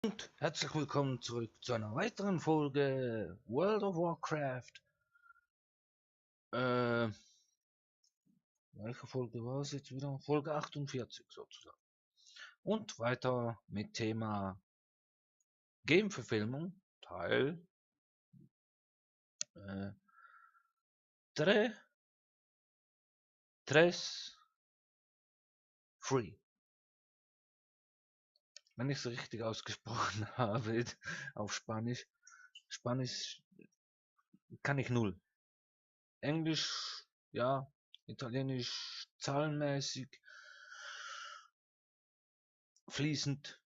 Und herzlich willkommen zurück zu einer weiteren Folge World of Warcraft. Welche Folge war es jetzt wieder? Folge 48 sozusagen. Und weiter mit Thema Game-Verfilmung, Teil 3, 3, Free. Wenn ich es richtig ausgesprochen habe auf Spanisch. Spanisch kann ich null. Englisch, ja, Italienisch zahlenmäßig, fließend,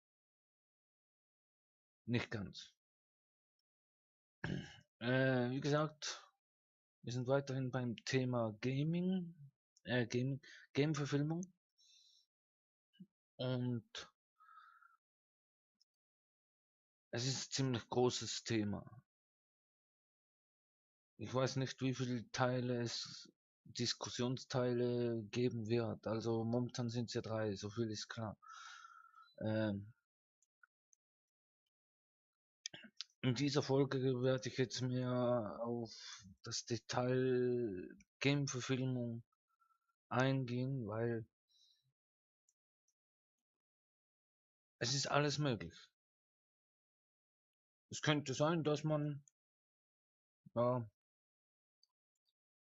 nicht ganz. Wie gesagt, wir sind weiterhin beim Thema Game-Verfilmung. Und es ist ein ziemlich großes Thema. Ich weiß nicht, wie viele Diskussionsteile geben wird. Also momentan sind es ja 3, so viel ist klar. In dieser Folge werde ich jetzt mehr auf das Detail Game-Verfilmung eingehen, weil es ist alles möglich. Es könnte sein, dass man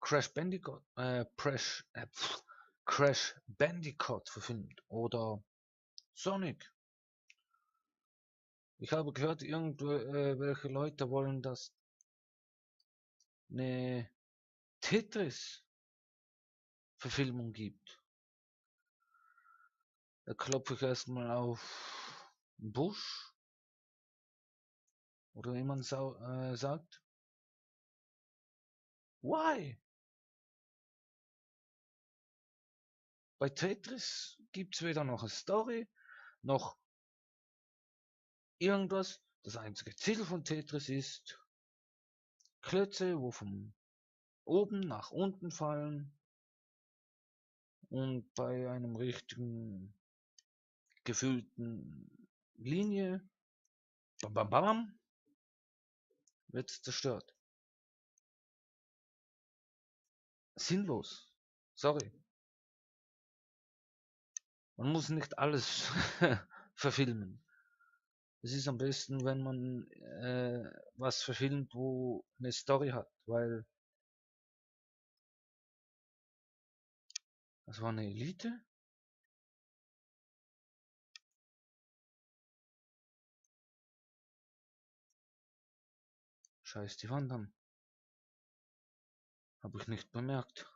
Crash Bandicoot verfilmt oder Sonic. Ich habe gehört, irgendwelche Leute wollen, dass eine Tetris-Verfilmung gibt. Da klopfe ich erstmal auf den Busch. Oder wie man sagt. Why? Bei Tetris gibt es weder noch eine Story, noch irgendwas. Das einzige Ziel von Tetris ist, Klötze, wo von oben nach unten fallen und bei einem richtigen gefüllten Linie bam, bam, bam, wird zerstört. Sinnlos. Sorry. Man muss nicht alles verfilmen. Es ist am besten, wenn man was verfilmt, wo eine Story hat, weil das war eine Elite. Scheiß die Wand an. Habe ich nicht bemerkt.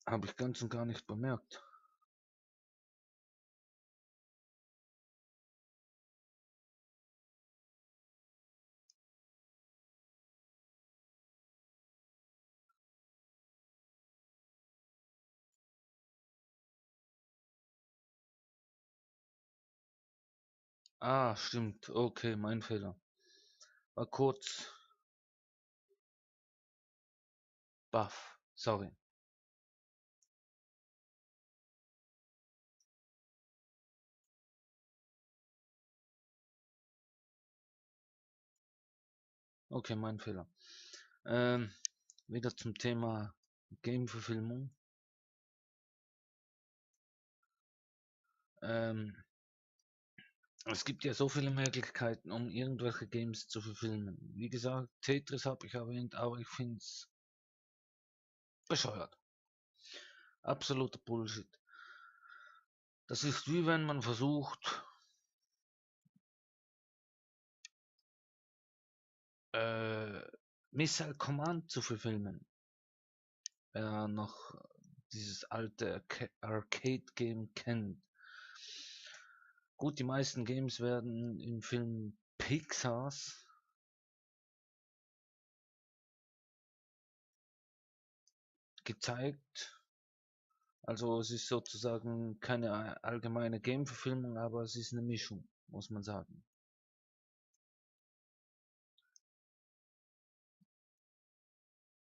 Habe ich ganz und gar nicht bemerkt. Ah, stimmt. Okay, mein Fehler. War kurz baff. Sorry. Okay, mein Fehler. Wieder zum Thema Game-Verfilmung. Es gibt ja so viele Möglichkeiten, um irgendwelche Games zu verfilmen. Wie gesagt, Tetris habe ich erwähnt, aber ich finde es bescheuert. Absoluter Bullshit. Das ist wie wenn man versucht, Missile Command zu verfilmen. Wer noch dieses alte Arcade-Game kennt. Gut, die meisten Games werden im Film Pixars gezeigt. Also es ist sozusagen keine allgemeine Game-Verfilmung, aber es ist eine Mischung, muss man sagen.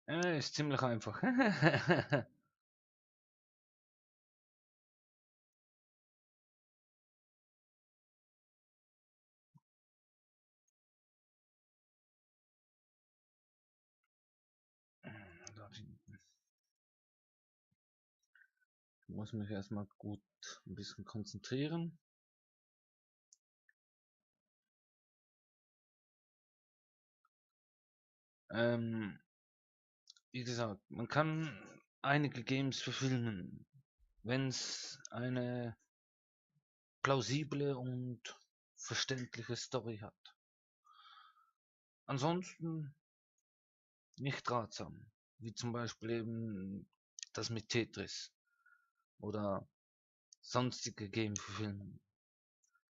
Ist ziemlich einfach. Ich muss mich erstmal gut ein bisschen konzentrieren. Wie gesagt, man kann einige Games verfilmen, wenn es eine plausible und verständliche Story hat. Ansonsten nicht ratsam, wie zum Beispiel eben das mit Tetris oder sonstige Game-Verfilmungen.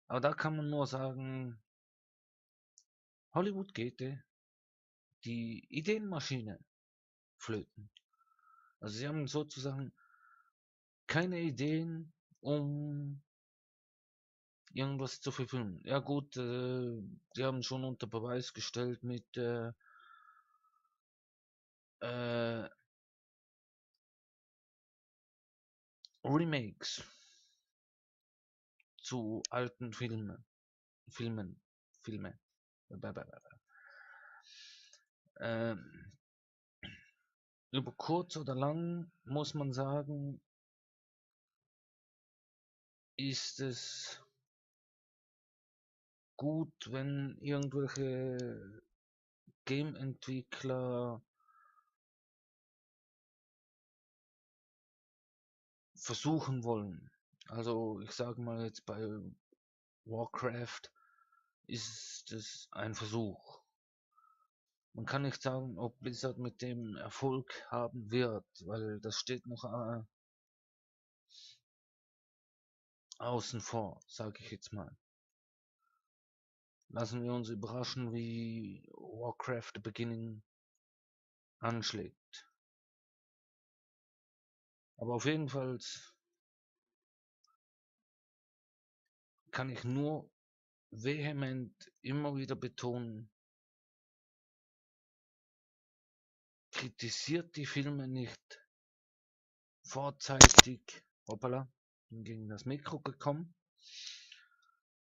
Aber da kann man nur sagen, Hollywood geht die Ideenmaschine flöten. Also sie haben sozusagen keine Ideen, um irgendwas zu verfilmen. Ja gut, die haben schon unter Beweis gestellt mit äh, Remakes zu alten Filmen, Filme. Ähm, über kurz oder lang muss man sagen, ist es gut, wenn irgendwelche Game-Entwickler versuchen wollen. Also ich sage mal jetzt bei Warcraft ist es ein Versuch. Man kann nicht sagen, ob Blizzard mit dem Erfolg haben wird, weil das steht noch außen vor, sage ich jetzt mal. Lassen wir uns überraschen, wie Warcraft The Beginning anschlägt. Aber auf jeden Fall kann ich nur vehement immer wieder betonen, kritisiert die Filme nicht vorzeitig, hoppala, bin gegen das Mikro gekommen,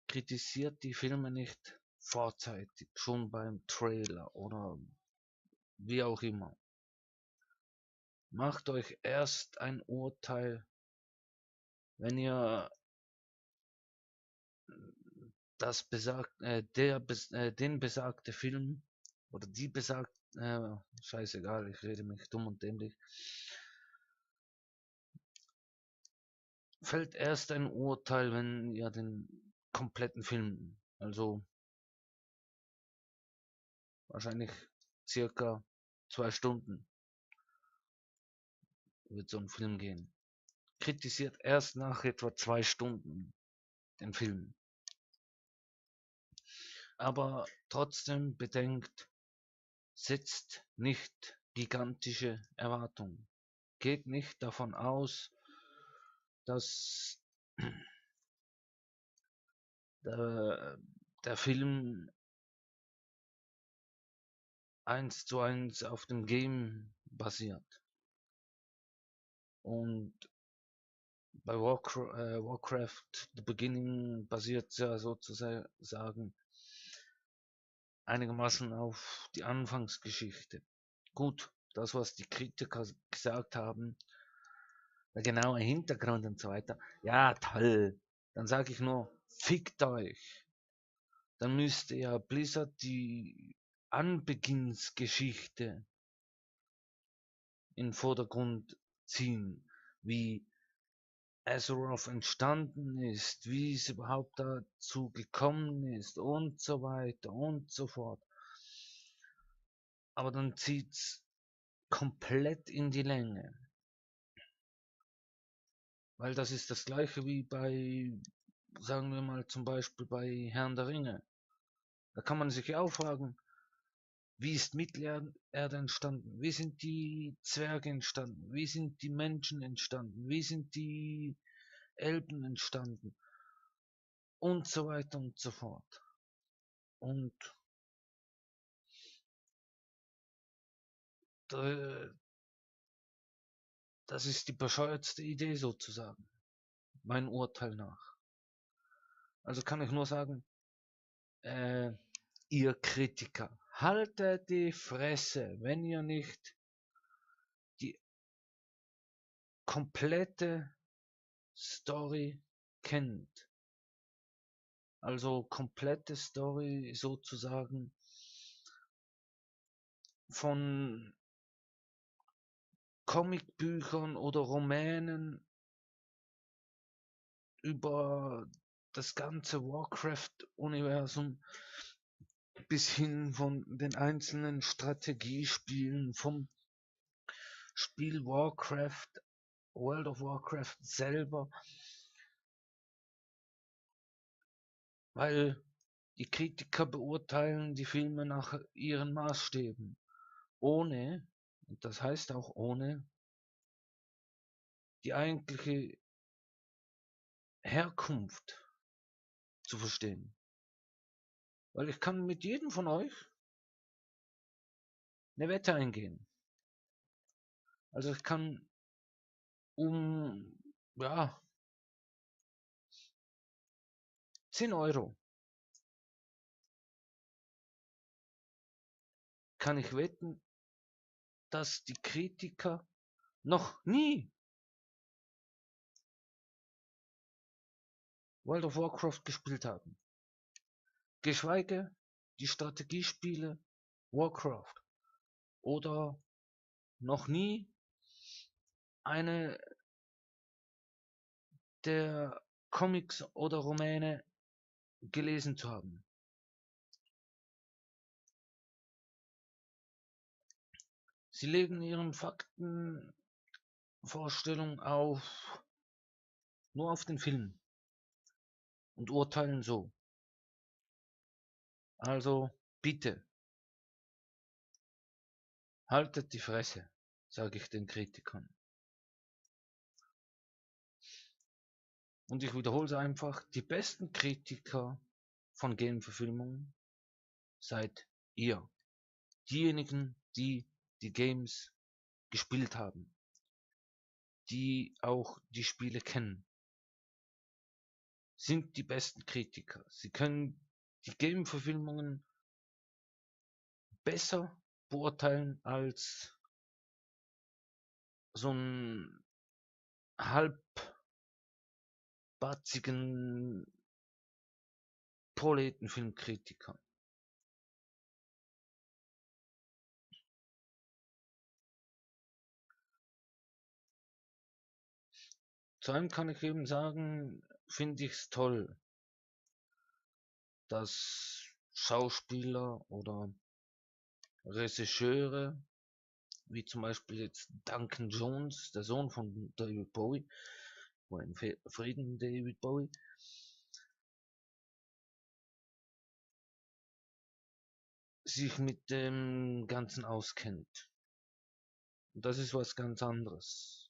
kritisiert die Filme nicht vorzeitig, schon beim Trailer oder wie auch immer. Macht euch erst ein Urteil, wenn ihr den besagte Film oder die scheißegal, ich rede mich dumm und dämlich, fällt erst ein Urteil, wenn ihr den kompletten Film, also wahrscheinlich circa 2 Stunden wird so ein Film gehen. Kritisiert erst nach etwa 2 Stunden den Film. Aber trotzdem bedenkt, setzt nicht gigantische Erwartungen. Geht nicht davon aus, dass der Film 1:1 auf dem Game basiert. Und bei Warcraft The Beginning basiert ja sozusagen einigermaßen auf die Anfangsgeschichte. Gut, das was die Kritiker gesagt haben, der genaue Hintergrund und so weiter, ja toll, dann sage ich nur, fickt euch. Dann müsste ja Blizzard die Anbeginnsgeschichte in den Vordergrund ziehen, wie Azeroth entstanden ist, wie es überhaupt dazu gekommen ist und so weiter und so fort. Aber dann zieht's komplett in die Länge. Weil das ist das gleiche wie bei, sagen wir mal zum Beispiel bei Herrn der Ringe. Da kann man sich auch fragen, wie ist Mittelerde entstanden? Wie sind die Zwerge entstanden? Wie sind die Menschen entstanden? Wie sind die Elben entstanden? Und so weiter und so fort. Und das ist die bescheuertste Idee sozusagen, mein Urteil nach. Also kann ich nur sagen, ihr Kritiker, haltet die Fresse, wenn ihr nicht die komplette Story kennt. Also komplette Story sozusagen von Comicbüchern oder Romanen über das ganze Warcraft-Universum bis hin von den einzelnen Strategiespielen vom Spiel Warcraft, World of Warcraft selber, weil die Kritiker beurteilen die Filme nach ihren Maßstäben, ohne, und das heißt auch ohne, die eigentliche Herkunft zu verstehen. Weil ich kann mit jedem von euch eine Wette eingehen. Also ich kann ja, 10 Euro kann ich wetten, dass die Kritiker noch nie World of Warcraft gespielt haben. Geschweige die Strategiespiele Warcraft. Oder noch nie eine der Comics oder Romane gelesen zu haben. Sie legen ihren Faktenvorstellungen nur auf den Film und urteilen so. Also bitte, haltet die Fresse, sage ich den Kritikern. Und ich wiederhole es einfach, die besten Kritiker von Game-Verfilmungen seid ihr. Diejenigen, die die Games gespielt haben, die auch die Spiele kennen, sind die besten Kritiker. Sie können die Game-Verfilmungen besser beurteilen als so ein halbbatzigen Proletenfilmkritiker. Zu einem kann ich eben sagen, finde ich es toll, dass Schauspieler oder Regisseure, wie zum Beispiel jetzt Duncan Jones, der Sohn von David Bowie, in Frieden David Bowie, sich mit dem Ganzen auskennt. Und das ist was ganz anderes.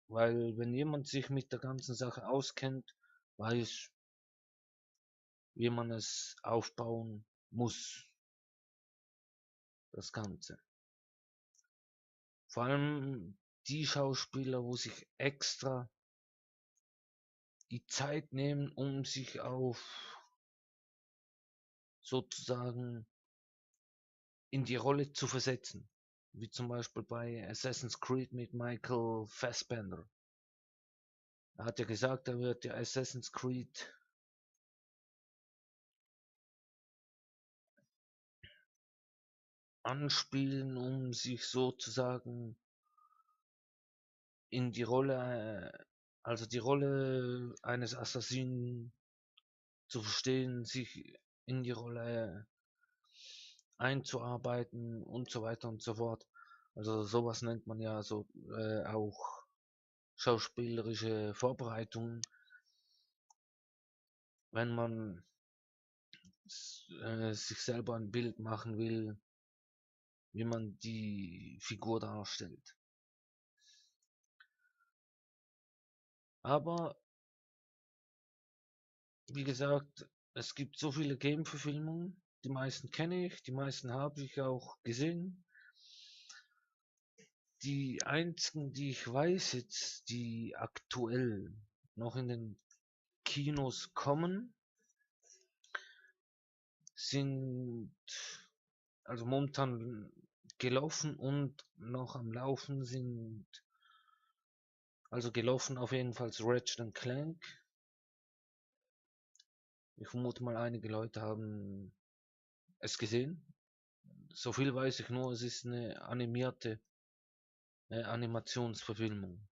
Weil wenn jemand sich mit der ganzen Sache auskennt, weiß, wie man es aufbauen muss, das Ganze. Vor allem die Schauspieler, wo sich extra die Zeit nehmen, um sich auf sozusagen in die Rolle zu versetzen. Wie zum Beispiel bei Assassin's Creed mit Michael Fassbender. Er hat ja gesagt, er wird ja Assassin's Creed anspielen, um sich sozusagen in die Rolle, also die Rolle eines Assassinen zu verstehen, sich in die Rolle einzuarbeiten und so weiter und so fort. Also sowas nennt man ja so auch schauspielerische Vorbereitungen, wenn man sich selber ein Bild machen will, wie man die Figur darstellt. Aber wie gesagt, es gibt so viele Game-Verfilmungen, die meisten kenne ich, die meisten habe ich auch gesehen. Die einzigen, die ich weiß jetzt, die aktuell noch in den Kinos kommen, sind also momentan gelaufen und noch am Laufen sind Also gelaufen auf jeden Fall Ratchet Clank. Ich vermute mal, einige Leute haben es gesehen. So viel weiß ich nur, es ist eine animierte Animationsverfilmung.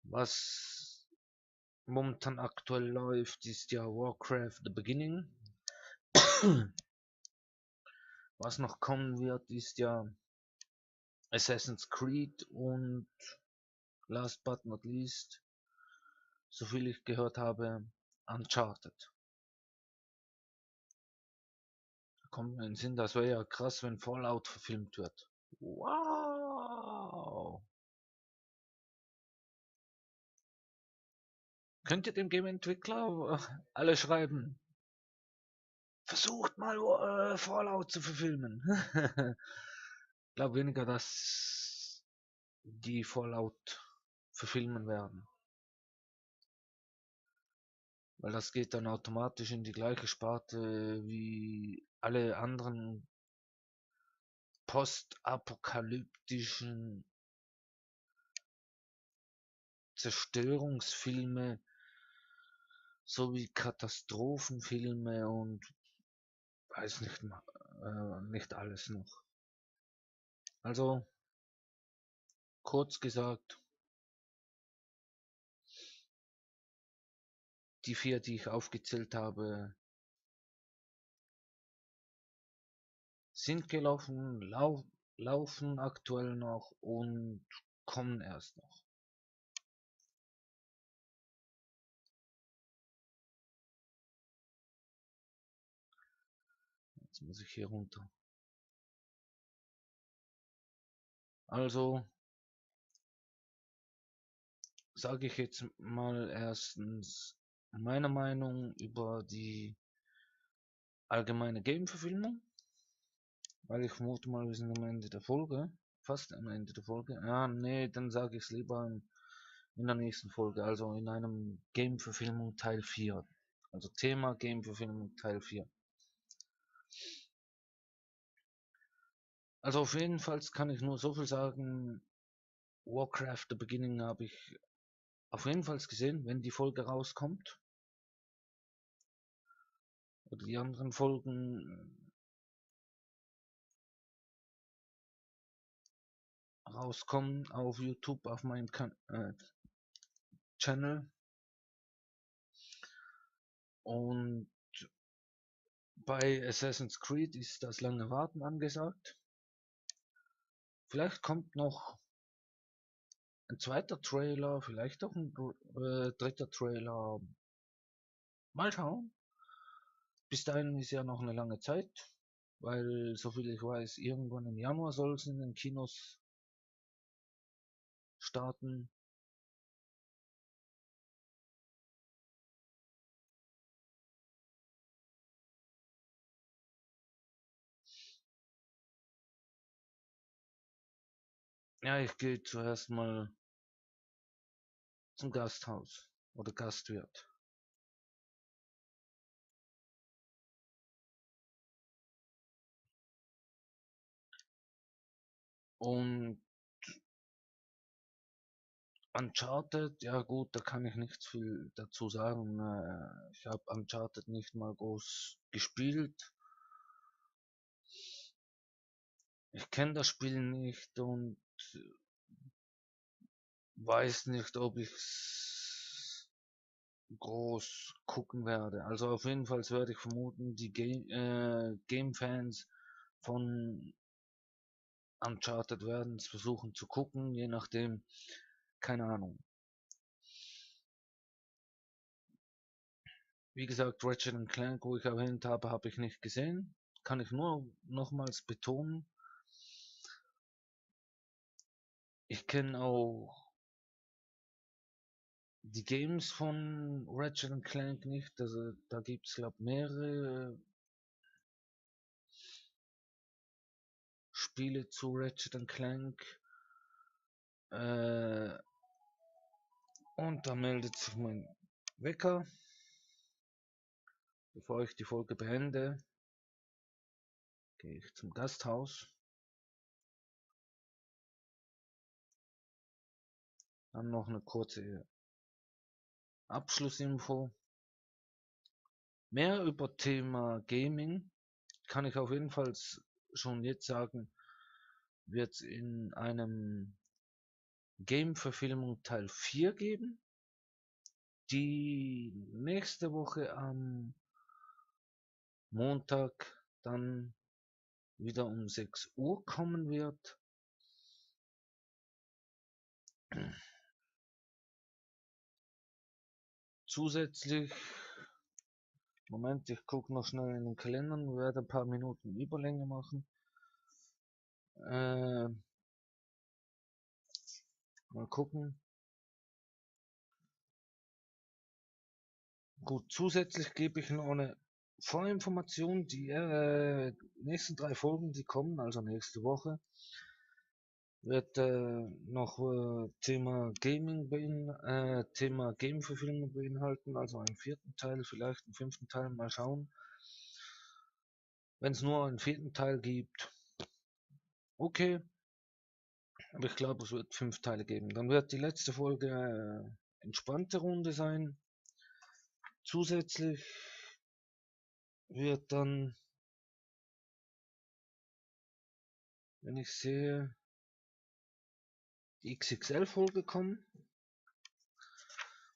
Was momentan aktuell läuft, ist ja Warcraft The Beginning. Was noch kommen wird, ist ja Assassin's Creed und last but not least, soviel ich gehört habe, Uncharted. Da kommt mir in den Sinn, das wäre ja krass, wenn Fallout verfilmt wird. Wow! Könnt ihr dem Game-Entwickler alle schreiben? Versucht mal Fallout zu verfilmen. Ich glaube weniger, dass die Fallout verfilmen werden. Weil das geht dann automatisch in die gleiche Sparte wie alle anderen postapokalyptischen Zerstörungsfilme sowie Katastrophenfilme und weiß nicht, nicht alles noch. Also, kurz gesagt, die 4, die ich aufgezählt habe, sind gelaufen, laufen aktuell noch und kommen erst noch. Jetzt muss ich hier runter. Also sage ich jetzt mal erstens meine Meinung über die allgemeine Game-Verfilmung, weil ich vermute mal, wir sind am Ende der Folge, fast am Ende der Folge. Ja, nee, dann sage ich es lieber in der nächsten Folge, also in einem Game-Verfilmung Teil 4. Also Thema Game-Verfilmung Teil 4. Also auf jeden Fall kann ich nur so viel sagen, Warcraft The Beginning habe ich auf jeden Fall gesehen, wenn die Folge rauskommt. Oder die anderen Folgen rauskommen auf YouTube, auf meinem Channel. Und bei Assassin's Creed ist das lange Warten angesagt. Vielleicht kommt noch ein zweiter Trailer, vielleicht auch ein dritter Trailer. Mal schauen. Bis dahin ist ja noch eine lange Zeit, weil soviel ich weiß, irgendwann im Januar soll es in den Kinos starten. Ja, ich gehe zuerst mal zum Gasthaus oder Gastwirt. Und Uncharted, ja gut, da kann ich nicht viel dazu sagen. Ich habe Uncharted nicht mal groß gespielt. Ich kenne das Spiel nicht und weiß nicht, ob ich groß gucken werde. Also auf jeden Fall werde ich vermuten, die Game-Fans von Uncharted werden es versuchen zu gucken, je nachdem, keine Ahnung. Wie gesagt, Ratchet Clank, wo ich erwähnt habe, habe ich nicht gesehen. Kann ich nur nochmals betonen. Ich kenne auch die Games von Ratchet Clank nicht. Also da gibt es glaube mehrere Spiele zu Ratchet Clank. Und da meldet sich mein Wecker. Bevor ich die Folge beende, gehe ich zum Gasthaus. Dann noch eine kurze Abschlussinfo. Mehr über Thema Gaming kann ich auf jeden Fall schon jetzt sagen, wird es in einem Game-Verfilmung Teil 4 geben, die nächste Woche am Montag dann wieder um 6 Uhr kommen wird. Zusätzlich, Moment, ich gucke noch schnell in den Kalender und werde ein paar Minuten Überlänge machen. Mal gucken. Gut, zusätzlich gebe ich noch eine Vorinformation. Die nächsten 3 Folgen, die kommen, also nächste Woche, wird noch Thema Gaming Thema Game-Verfilmung beinhalten, also einen 4. Teil, vielleicht einen 5. Teil, mal schauen. Wenn es nur einen 4. Teil gibt, okay, aber ich glaube, es wird 5 Teile geben. Dann wird die letzte Folge entspannte Runde sein. Zusätzlich wird dann, wenn ich sehe, die XXL-Folge kommen.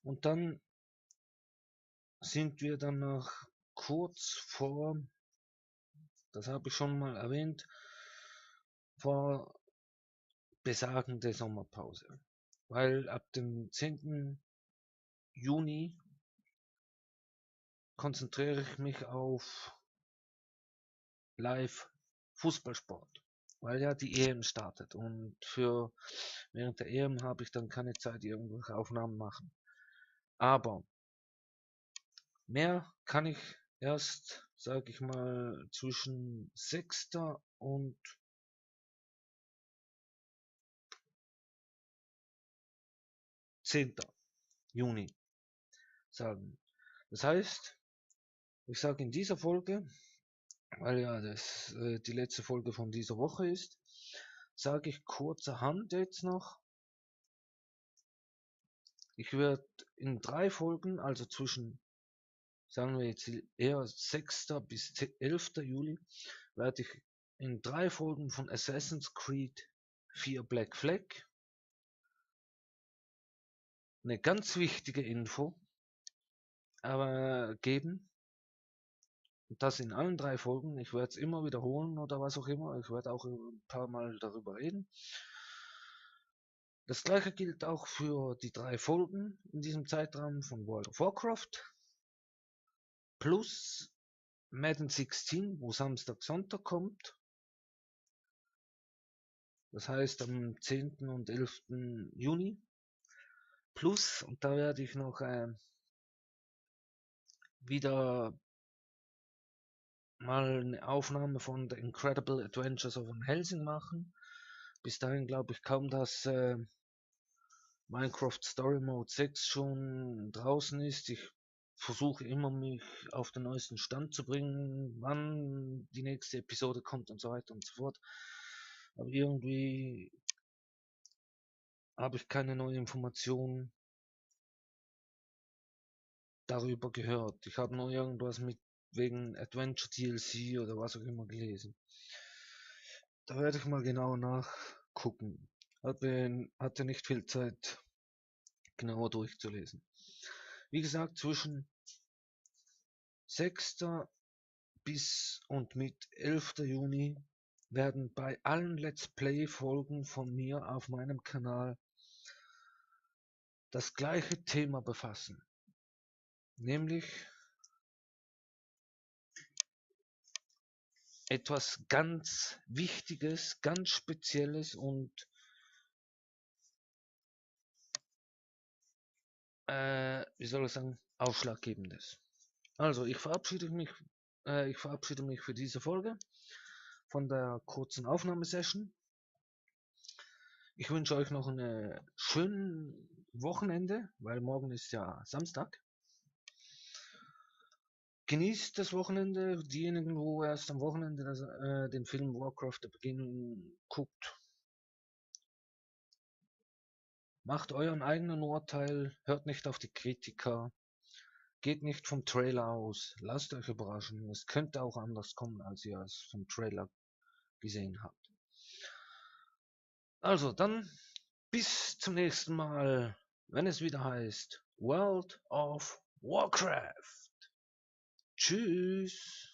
Und dann sind wir dann noch kurz vor, das habe ich schon mal erwähnt, vor besagende Sommerpause. Weil ab dem 10. Juni konzentriere ich mich auf Live-Fußballsport, weil ja die EM startet und während der EM habe ich dann keine Zeit, irgendwelche Aufnahmen machen. Aber mehr kann ich erst, sage ich mal, zwischen 6. und 10. Juni sagen. Das heißt, ich sage in dieser Folge, weil ja das die letzte Folge von dieser Woche ist, sage ich kurzerhand jetzt noch, ich werde in 3 Folgen, also zwischen, sagen wir jetzt eher 6. bis 11. Juli, werde ich in 3 Folgen von Assassin's Creed 4 Black Flag eine ganz wichtige Info aber geben. Und das in allen 3 Folgen. Ich werde es immer wiederholen oder was auch immer. Ich werde auch ein paar Mal darüber reden. Das gleiche gilt auch für die 3 Folgen in diesem Zeitraum von World of Warcraft. Plus Madden 16, wo Samstag, Sonntag kommt. Das heißt am 10. und 11. Juni. Plus, und da werde ich noch wieder mal eine Aufnahme von The Incredible Adventures of Van Helsing machen. Bis dahin glaube ich kaum, dass Minecraft Story Mode 6 schon draußen ist. Ich versuche immer mich auf den neuesten Stand zu bringen, wann die nächste Episode kommt und so weiter und so fort. Aber irgendwie habe ich keine neue Information darüber gehört. Ich habe nur irgendwas mit wegen Adventure DLC oder was auch immer gelesen. Da werde ich mal genau nachgucken. Hatte nicht viel Zeit, genauer durchzulesen. Wie gesagt, zwischen 6. bis und mit 11. Juni werden bei allen Let's Play Folgen von mir auf meinem Kanal das gleiche Thema befassen. Nämlich etwas ganz Wichtiges, ganz Spezielles und wie soll ich sagen, Ausschlaggebendes. Also ich verabschiede mich für diese Folge von der kurzen Aufnahmesession. Ich wünsche euch noch ein schönes Wochenende, weil morgen ist ja Samstag. Genießt das Wochenende. Diejenigen, wo erst am Wochenende den Film Warcraft der Beginn guckt, Macht euren eigenen Urteil, hört nicht auf die Kritiker, geht nicht vom Trailer aus, lasst euch überraschen. Es könnte auch anders kommen, als ihr es vom Trailer gesehen habt. Also dann bis zum nächsten Mal, wenn es wieder heißt World of Warcraft. Tschüss.